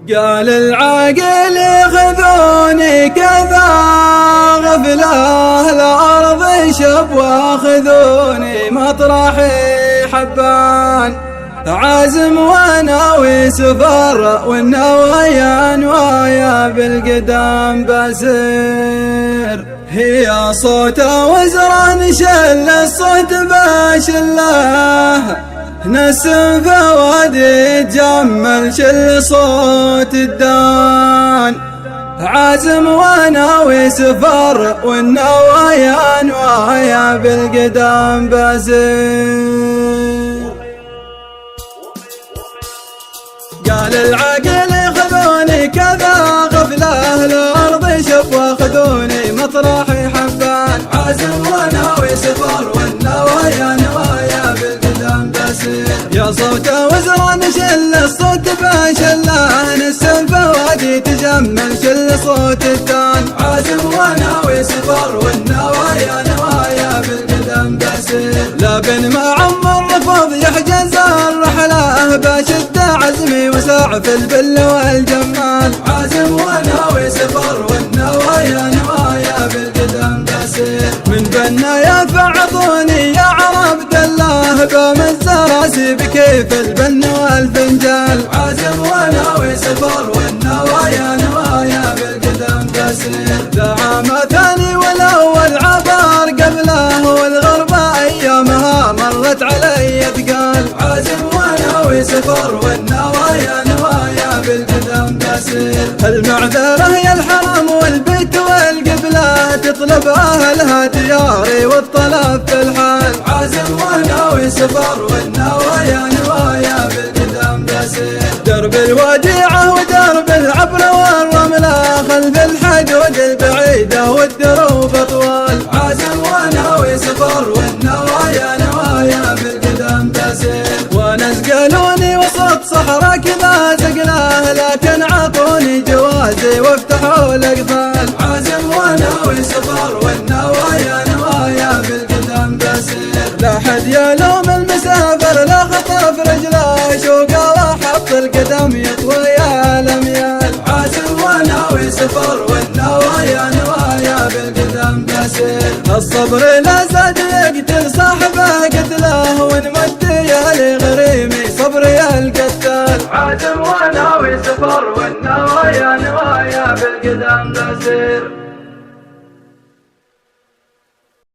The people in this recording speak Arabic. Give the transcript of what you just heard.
قال العاقل خذوني كذا غفله الأرض شب واخذوني مطرحي حبان عازم وناوي سفر والنوايا نوايا بالقدام بسير هي صوت وزرا نشل الصوت بشله نسم فوادي تجمل شل صوت الدان عازم وناوي سفر والنوايا نوايا بالقدام بسير قال العاقل خذوني كذا غفله الأرض شب واخذوني مطرحي حبان عازم وناوي سفر والنوايا نوايا بالقدام بسير يا صوت وزرا نشل الصوت بشله نسم فوادي تجمل شل صوت الدان عازم وناوي سفر والنوايا نوايا بالقدام بسير لبن ما عمر رفض يحجز الرحله بشد عزمي وساع في البل والجمال عازم وناوي سفر والنوايا نوايا بالقدام بسير من بنا يفعطوني يا عرب دلاه بمز راسي بكيف البن والفنجال عازم وناوي سفر والنوايا نوايا بالقدام بسير دعا ما ثاني والاول عبر قبله والغرب ايامها مرت علي ثقال عازم وناوي سفر والنوايا نوايا بالقدام بسير المعذرة هي الحرم والبيت والقبلة تطلب أهلها دياري والطلب في الحال عازم وناوي سفر والنوايا نوايا بالقدام بسير درب الوديعة ودرب العبر والرملة خلف الحدود البعيدة والدروب طوال عازم وناوي سفر والنوايا نوايا بالقدام بسير وناس قالوني وسط صحراء كذا زقله لكن عطوني جوازي وافتحوا الاقفال عازم وناوي سفر والنوايا نوايا بالقدام بسير لا حد يلوم المسافر لا خطر في رجله شوقه وحط القدم يطوي يا الاميال عازم وناوي سفر والنوايا نوايا بالقدام بسير الصبر لا زاد يقتل صاحب